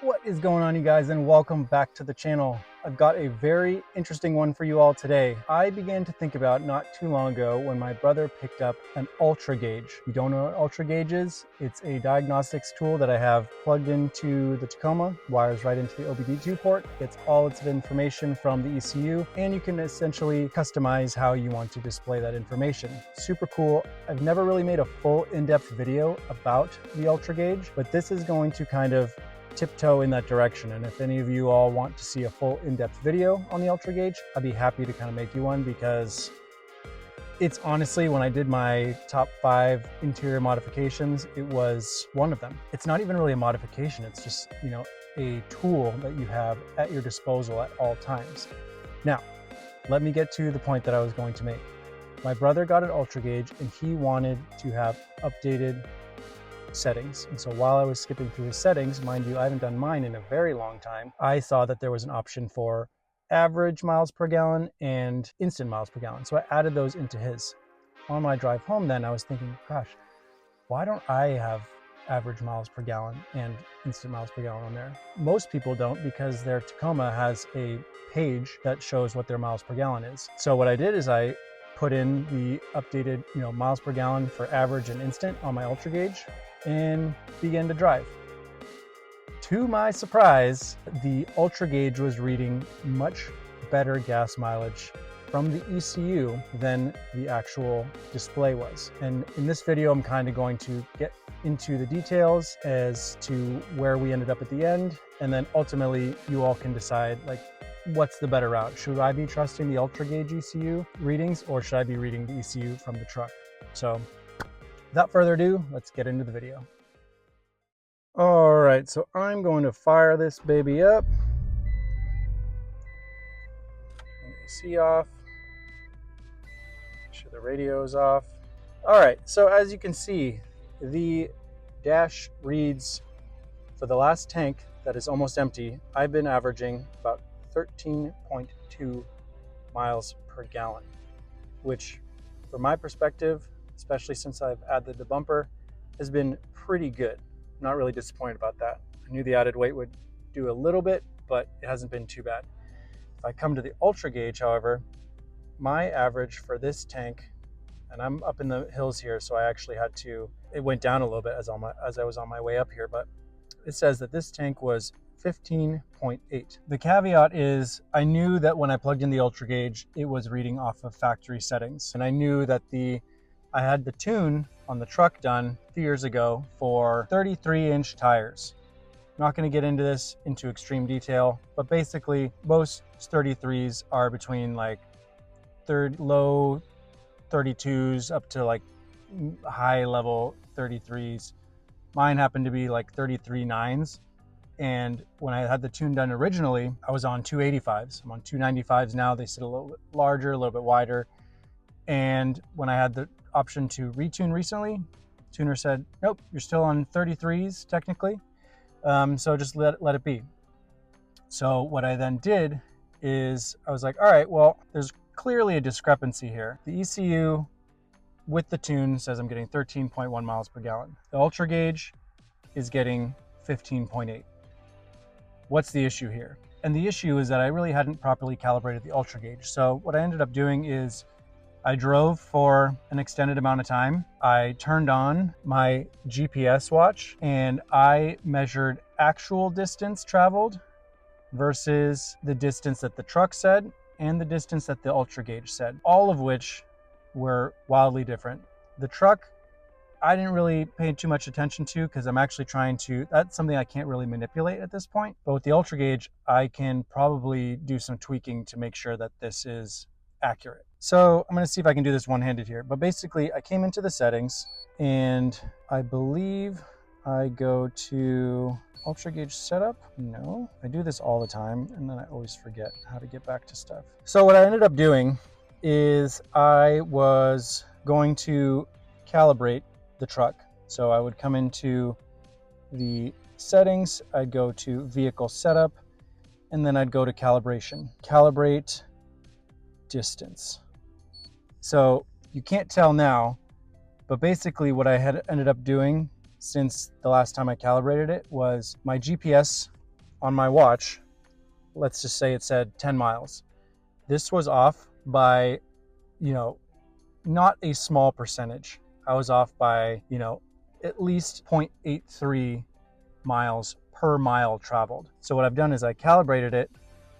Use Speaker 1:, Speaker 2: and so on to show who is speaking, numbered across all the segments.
Speaker 1: What is going on, you guys, and welcome back to the channel. I've got a very interesting one for you all today. I began to think about not too long ago when my brother picked up an UltraGauge. If you don't know what UltraGauge is, it's a diagnostics tool that I have plugged into the Tacoma, wires right into the OBD2 port, gets all its information from the ECU, and you can essentially customize how you want to display that information. Super cool. I've never really made a full in-depth video about the UltraGauge, but this is going to kind of tiptoe in that direction. And if any of you all want to see a full in-depth video on the UltraGauge, I'd be happy to kind of make you one, because it's honestly, when I did my top 5 interior modifications, it was one of them. It's not even really a modification, it's just, a tool that you have at your disposal at all times. Now, let me get to the point that I was going to make. My brother got an UltraGauge and he wanted to have updated settings. And so while I was skipping through his settings, mind you, I haven't done mine in a very long time, I saw that there was an option for average miles per gallon and instant miles per gallon. So I added those into his. On my drive home then, I was thinking, gosh, why don't I have average miles per gallon and instant miles per gallon on there? Most people don't, because their Tacoma has a page that shows what their miles per gallon is. So what I did is I put in the updated, miles per gallon for average and instant on my UltraGauge and began to drive. To my surprise, the UltraGauge was reading much better gas mileage from the ECU than the actual display was. And in this video, I'm kind of going to get into the details as to where we ended up at the end, and then ultimately you all can decide, what's the better route? Should I be trusting the UltraGauge ECU readings, or should I be reading the ECU from the truck? So without further ado, let's get into the video. All right, so I'm going to fire this baby up. Turn the AC off. Make sure the radio is off. All right, so as you can see, the dash reads for the last tank that is almost empty, I've been averaging about 13.2 miles per gallon, which from my perspective, especially since I've added the bumper, has been pretty good. I'm not really disappointed about that. I knew the added weight would do a little bit, but it hasn't been too bad. If I come to the UltraGauge, however, my average for this tank, and I'm up in the hills here, so I actually had to, it went down a little bit as I was on my way up here, but it says that this tank was 15.8. The caveat is I knew that when I plugged in the UltraGauge, it was reading off of factory settings. And I knew that I had the tune on the truck done a few years ago for 33-inch tires. I'm not going to get into this into extreme detail, but basically most 33s are between low 32s up to high level 33s. Mine happened to be 33.9s. And when I had the tune done originally, I was on 285s. I'm on 295s now. They sit a little bit larger, a little bit wider. And when I had the option to retune recently, tuner said, nope, you're still on 33s technically. So just let it be. So what I then did is I was like, all right, well, there's clearly a discrepancy here. The ECU with the tune says I'm getting 13.1 miles per gallon. The UltraGauge is getting 15.8. What's the issue here? And the issue is that I really hadn't properly calibrated the UltraGauge. So what I ended up doing is I drove for an extended amount of time. I turned on my GPS watch and I measured actual distance traveled versus the distance that the truck said and the distance that the UltraGauge said, all of which were wildly different. The truck, I didn't really pay too much attention to, because I'm actually that's something I can't really manipulate at this point. But with the UltraGauge, I can probably do some tweaking to make sure that this is accurate. So I'm going to see if I can do this one-handed here. But basically, I came into the settings and I believe I go to UltraGauge setup. No, I do this all the time and then I always forget how to get back to stuff. So what I ended up doing is I was going to calibrate the truck. So I would come into the settings, I'd go to vehicle setup, and then I'd go to calibration. Calibrate distance. So you can't tell now, but basically what I had ended up doing since the last time I calibrated it was my GPS on my watch, let's just say it said 10 miles. This was off by, not a small percentage. I was off by, at least 0.83 miles per mile traveled. So what I've done is I calibrated it,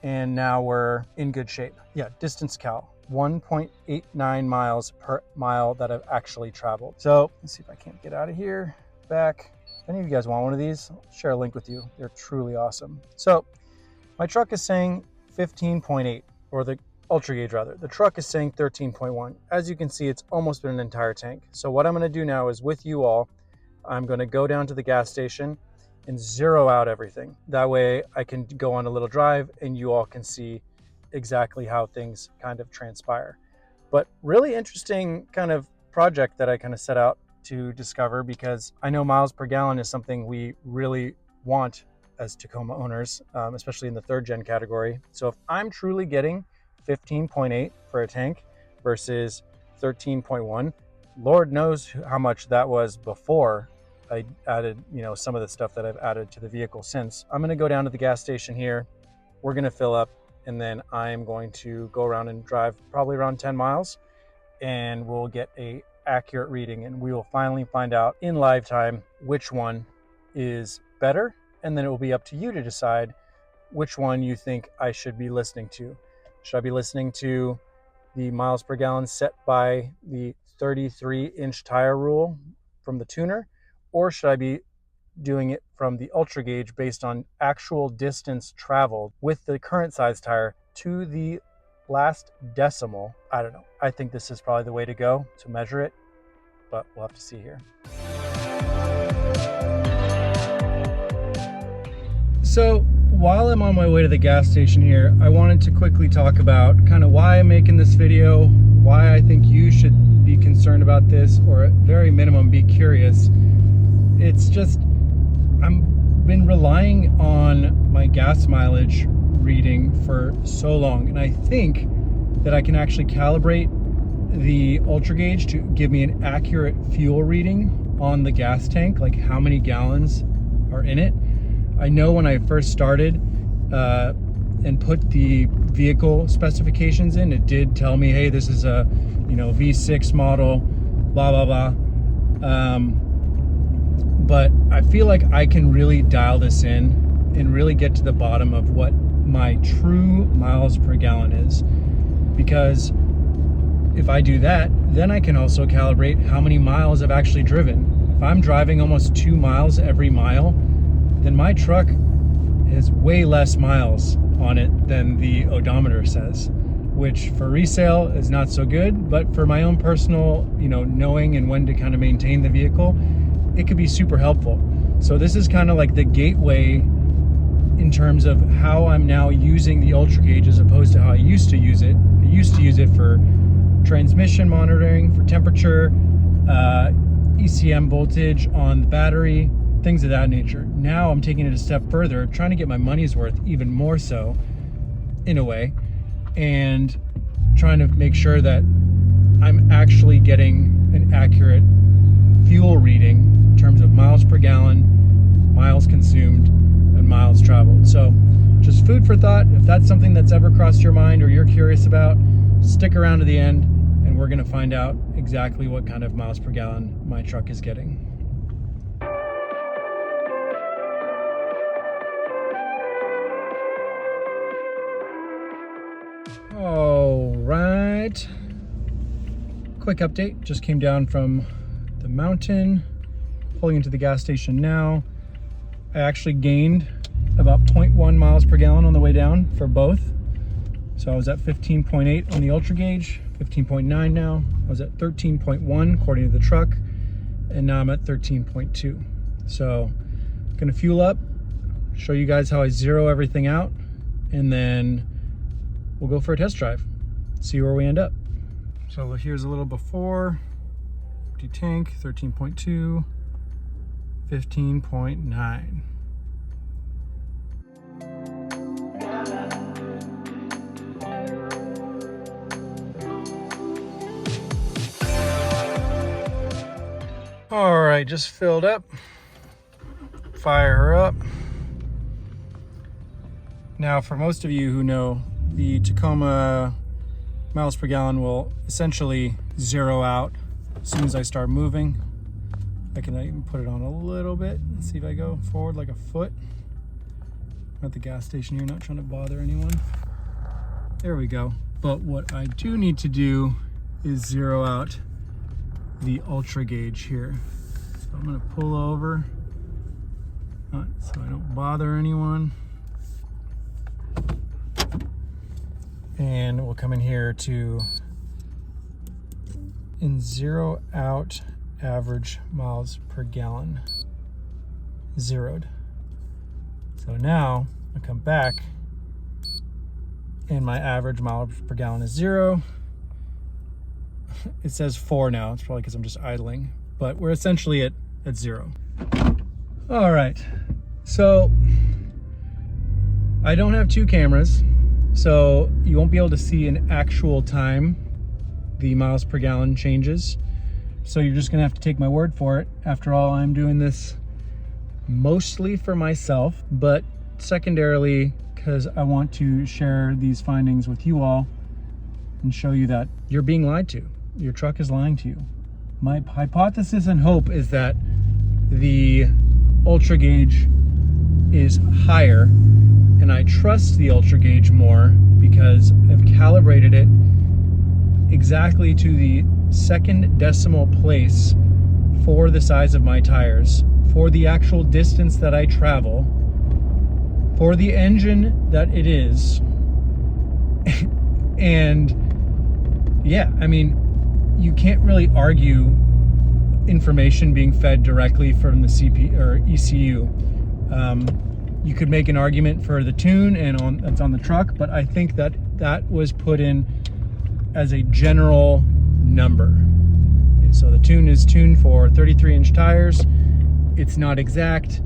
Speaker 1: and now we're in good shape. Yeah, distance cal, 1.89 miles per mile that I've actually traveled. So let's see if I can't get out of here. Back. If any of you guys want one of these, I'll share a link with you. They're truly awesome. So my truck is saying 15.8, or the UltraGauge rather. The truck is saying 13.1. As you can see, it's almost been an entire tank. So what I'm going to do now is, with you all, I'm going to go down to the gas station and zero out everything. That way I can go on a little drive and you all can see exactly how things kind of transpire. But really interesting kind of project that I kind of set out to discover, because I know miles per gallon is something we really want as Tacoma owners, especially in the third gen category. So if I'm truly getting 15.8 for a tank versus 13.1, Lord knows how much that was before I added, some of the stuff that I've added to the vehicle since. I'm going to go down to the gas station here. We're going to fill up, and then I'm going to go around and drive probably around 10 miles, and we'll get a accurate reading, and we will finally find out in live time which one is better. And then it will be up to you to decide which one you think I should be listening to. Should I be listening to the miles per gallon set by the 33-inch tire rule from the tuner, or should I be doing it from the UltraGauge based on actual distance traveled with the current size tire to the last decimal? I don't know. I think this is probably the way to go to measure it, but we'll have to see here. So while I'm on my way to the gas station here, I wanted to quickly talk about kind of why I'm making this video, why I think you should be concerned about this, or at very minimum be curious. It's just, I've been relying on my gas mileage reading for so long, and I think that I can actually calibrate the UltraGauge to give me an accurate fuel reading on the gas tank, like how many gallons are in it. I know when I first started and put the vehicle specifications in, it did tell me, hey, this is a V6 model, blah blah blah. But I feel like I can really dial this in and really get to the bottom of what my true miles per gallon is, because if I do that, then I can also calibrate how many miles I've actually driven. If I'm driving almost 2 miles every mile, then my truck has way less miles on it than the odometer says, which for resale is not so good, but for my own personal, knowing and when to kind of maintain the vehicle, it could be super helpful. So this is kind of like the gateway in terms of how I'm now using the UltraGauge as opposed to how I used to use it. I used to use it for transmission monitoring, for temperature, ECM voltage on the battery, things of that nature. Now I'm taking it a step further, trying to get my money's worth even more so, in a way, and trying to make sure that I'm actually getting an accurate fuel reading in terms of miles per gallon, miles consumed, and miles traveled. So just food for thought. If that's something that's ever crossed your mind or you're curious about, stick around to the end and we're going to find out exactly what kind of miles per gallon my truck is getting. All right, quick update. Just came down from the mountain, pulling into the gas station now. I actually gained about 0.1 miles per gallon on the way down for both. So I was at 15.8 on the UltraGauge, 15.9 now. I was at 13.1 according to the truck, and now I'm at 13.2. So I'm gonna fuel up, show you guys how I zero everything out, and then we'll go for a test drive, see where we end up. So here's a little before, empty tank, 13.2, 15.9. All right, just filled up, fire her up. Now, for most of you who know, the Tacoma miles per gallon will essentially zero out as soon as I start moving. I can even put it on a little bit and see if I go forward like a foot. I'm at the gas station here, not trying to bother anyone. There we go. But what I do need to do is zero out the UltraGauge here. So I'm gonna pull over so I don't bother anyone. And we'll come in here to zero out average miles per gallon, zeroed. So now I come back and my average miles per gallon is 0. It says 4 now. It's probably because I'm just idling, but we're essentially at 0. All right, so I don't have 2 cameras, so you won't be able to see in actual time the miles per gallon changes. So you're just gonna have to take my word for it. After all, I'm doing this mostly for myself, but secondarily because I want to share these findings with you all and show you that you're being lied to. Your truck is lying to you. My hypothesis and hope is that the UltraGauge is higher, and I trust the UltraGauge more because I've calibrated it exactly to the second decimal place for the size of my tires, for the actual distance that I travel, for the engine that it is. And yeah, I mean, you can't really argue information being fed directly from the CP or ECU. You could make an argument for the tune and that's on the truck, but I think that that was put in as a general number. So the tune is tuned for 33-inch tires. It's not exact.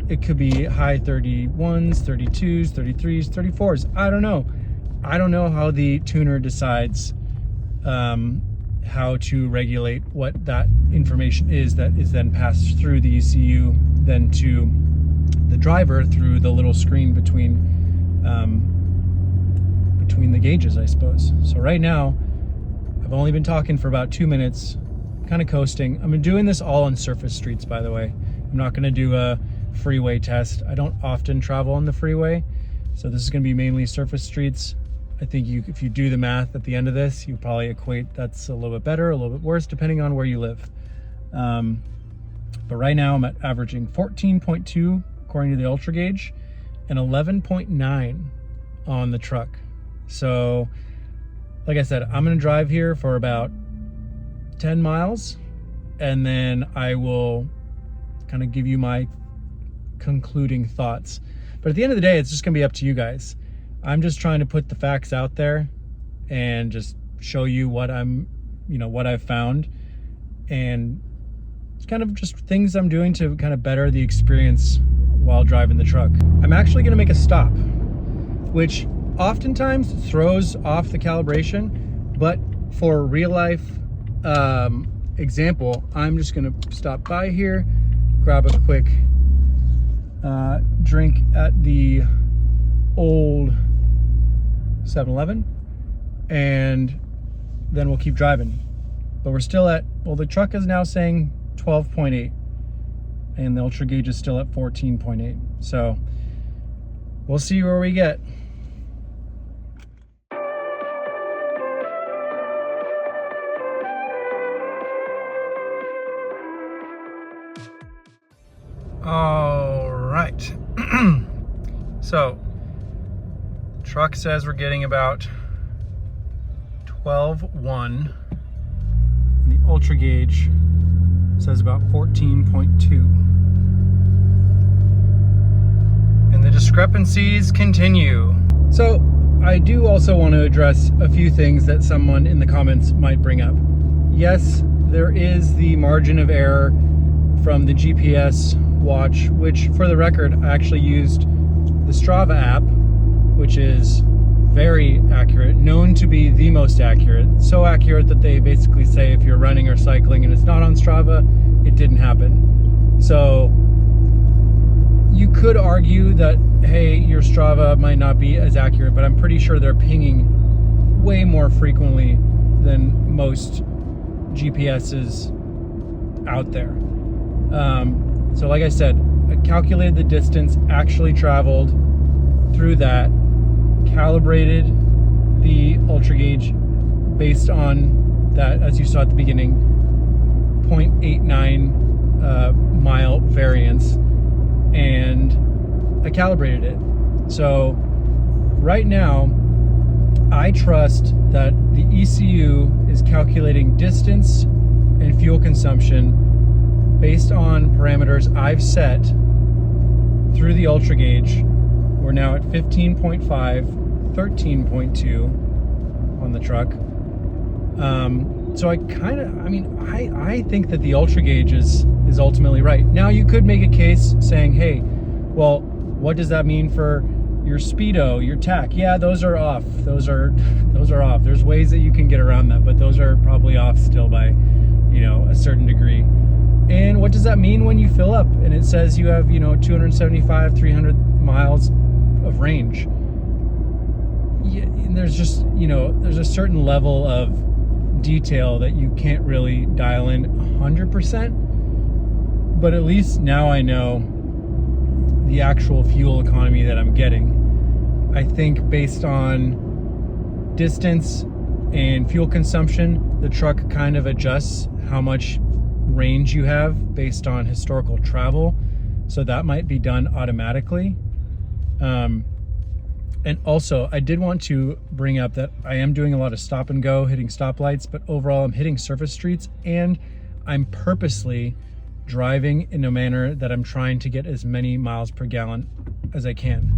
Speaker 1: It could be high 31s, 32s, 33s, 34s. I don't know. I don't know how the tuner decides how to regulate what that information is that is then passed through the ECU, then to the driver through the little screen between the gauges, I suppose. So right now, I've only been talking for about 2 minutes, kind of coasting. I'm doing this all on surface streets, by the way. I'm not gonna do a freeway test. I don't often travel on the freeway, so this is gonna be mainly surface streets. I think if you do the math at the end of this, you probably equate that's a little bit better, a little bit worse, depending on where you live. But right now I'm at averaging 14.2 according to the UltraGauge and 11.9 on the truck. So like I said, I'm gonna drive here for about 10 miles and then I will kind of give you my concluding thoughts. But at the end of the day, it's just gonna be up to you guys. I'm just trying to put the facts out there and just show you what what I've found, and it's kind of just things I'm doing to kind of better the experience while driving the truck. I'm actually gonna make a stop, which oftentimes throws off the calibration, but for a real life example, I'm just gonna stop by here, grab a quick drink at the old 7-Eleven, and then we'll keep driving. But we're still at, well, the truck is now saying 12.8 and the UltraGauge is still at 14.8. So we'll see where we get. All right. So truck says we're getting about 12.1 and the UltraGauge says about 14.2, and the discrepancies continue. So I do also want to address a few things that someone in the comments might bring up. Yes, there is the margin of error from the GPS watch, which for the record, I actually used the Strava app, which is very accurate, known to be the most accurate. So accurate that they basically say if you're running or cycling and it's not on Strava, it didn't happen. So you could argue that, hey, your Strava might not be as accurate, but I'm pretty sure they're pinging way more frequently than most GPSs out there. So like I said, I calculated the distance actually traveled through that, calibrated the UltraGauge based on that, as you saw at the beginning, 0.89 mile variance, and I calibrated it. So right now, I trust that the ECU is calculating distance and fuel consumption based on parameters I've set through the UltraGauge. We're now at 15.5, 13.2 on the truck. So I think that the UltraGauge is ultimately right. Now you could make a case saying, hey, well, what does that mean for your speedo, your tack? Yeah, those are off. Those are off. There's ways that you can get around that, but those are probably off still by, a certain degree. And what does that mean when you fill up and it says you have, 275, 300 miles of range? Yeah, and there's just, there's a certain level of detail that you can't really dial in 100%, but at least now I know the actual fuel economy that I'm getting. I think based on distance and fuel consumption, the truck kind of adjusts how much range you have based on historical travel. So that might be done automatically. And also, I did want to bring up that I am doing a lot of stop and go, hitting stoplights, but overall I'm hitting surface streets, and I'm purposely driving in a manner that I'm trying to get as many miles per gallon as I can.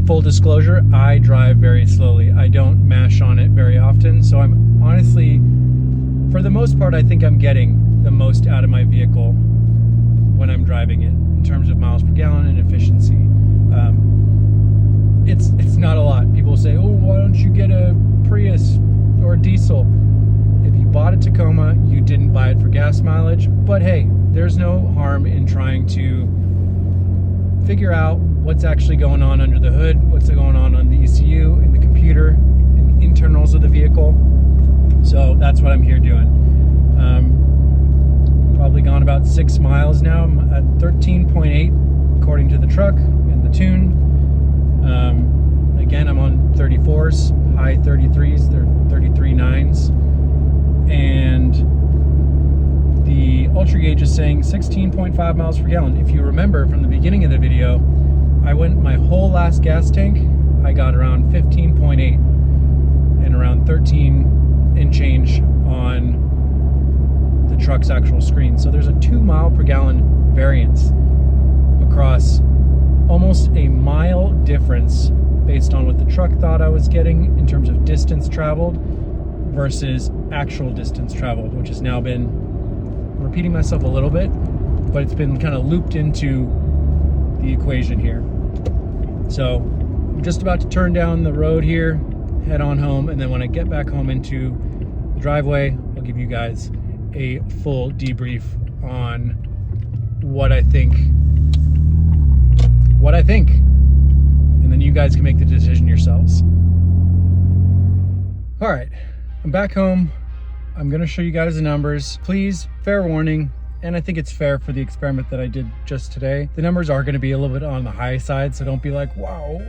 Speaker 1: Full disclosure, I drive very slowly. I don't mash on it very often, so I'm honestly, for the most part, I think I'm getting the most out of my vehicle when I'm driving it in terms of miles per gallon and efficiency. It's not a lot. People say, oh, why don't you get a Prius or a diesel? If you bought a Tacoma, you didn't buy it for gas mileage, but hey, there's no harm in trying to figure out what's actually going on under the hood, what's going on the ECU, in the computer, in the internals of the vehicle. So that's what I'm here doing. Probably gone about 6 miles now. I'm at 13.8 according to the truck and the tune. Again, I'm on 34s, high 33s, they're 33.9s. And the UltraGauge is saying 16.5 miles per gallon. If you remember from the beginning of the video, I went my whole last gas tank, I got around 15.8 and around 13 and change on the truck's actual screen. So there's a 2 mile per gallon variance across almost a mile difference based on what the truck thought I was getting in terms of distance traveled versus actual distance traveled, which has now been, repeating myself a little bit, but it's been kind of looped into the equation here. So I'm just about to turn down the road here, head on home, and then when I get back home into the driveway, I'll give you guys a full debrief on what I think, and then you guys can make the decision yourselves. All right, I'm back home. I'm gonna show you guys the numbers. Please, fair warning, and I think it's fair for the experiment that I did just today. The numbers are gonna be a little bit on the high side, so don't be like, wow,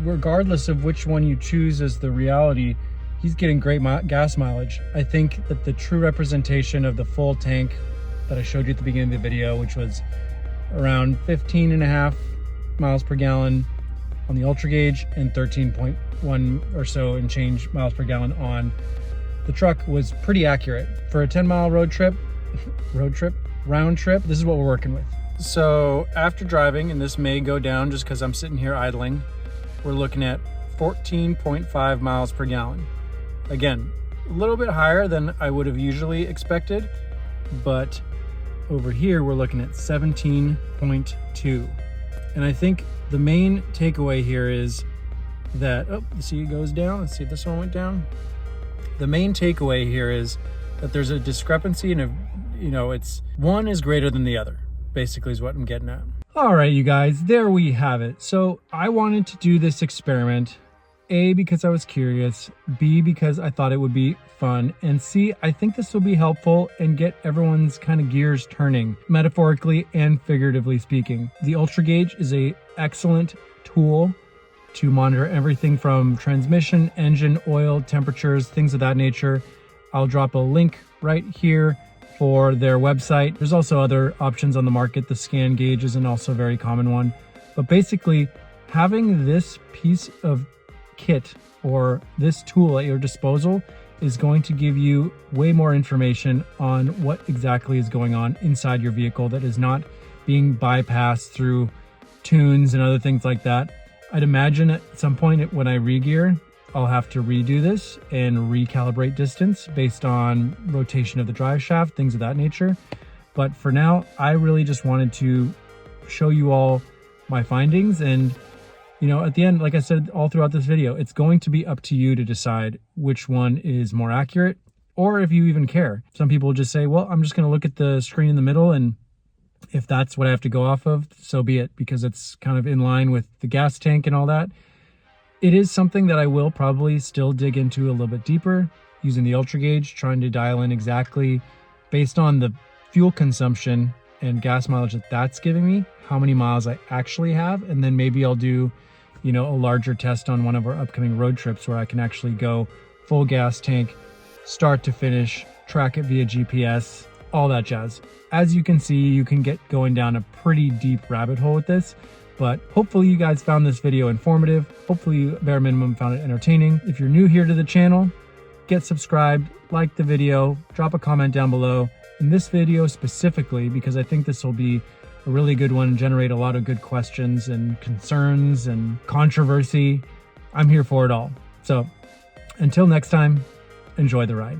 Speaker 1: regardless of which one you choose as the reality, he's getting great gas mileage. I think that the true representation of the full tank that I showed you at the beginning of the video, which was around 15.5 miles per gallon on the UltraGauge and 13.1 or so and change miles per gallon on the truck, was pretty accurate. For a 10-mile round trip, this is what we're working with. So after driving, and this may go down just because I'm sitting here idling, we're looking at 14.5 miles per gallon. Again, a little bit higher than I would have usually expected, but over here we're looking at 17.2. And I think the main takeaway here is that, oh, you see it goes down. Let's see if this one went down. The main takeaway here is that there's a discrepancy, and it's one is greater than the other, basically is what I'm getting at. All right, you guys, there we have it. So I wanted to do this experiment, A, because I was curious, B, because I thought it would be fun, and C, I think this will be helpful and get everyone's kind of gears turning, metaphorically and figuratively speaking. The UltraGauge is an excellent tool to monitor everything from transmission, engine, oil, temperatures, things of that nature. I'll drop a link right here for their website. There's also other options on the market. The scan gauge is an also very common one. But basically, having this piece of kit or this tool at your disposal is going to give you way more information on what exactly is going on inside your vehicle that is not being bypassed through tunes and other things like that. I'd imagine at some point when I re-gear, I'll have to redo this and recalibrate distance based on rotation of the drive shaft, things of that nature. But for now, I really just wanted to show you all my findings. And, you know, at the end, like I said, all throughout this video, it's going to be up to you to decide which one is more accurate, or if you even care. Some people just say, well, I'm just going to look at the screen in the middle, and if that's what I have to go off of, so be it, because it's kind of in line with the gas tank and all that. It is something that I will probably still dig into a little bit deeper using the UltraGauge, trying to dial in exactly based on the fuel consumption and gas mileage that that's giving me, how many miles I actually have. And then maybe I'll do, you know, a larger test on one of our upcoming road trips where I can actually go full gas tank, start to finish, track it via GPS, all that jazz. As you can see, you can get going down a pretty deep rabbit hole with this. But hopefully you guys found this video informative. Hopefully you, bare minimum, found it entertaining. If you're new here to the channel, get subscribed, like the video, drop a comment down below. In this video specifically, because I think this will be a really good one, generate a lot of good questions and concerns and controversy. I'm here for it all. So until next time, enjoy the ride.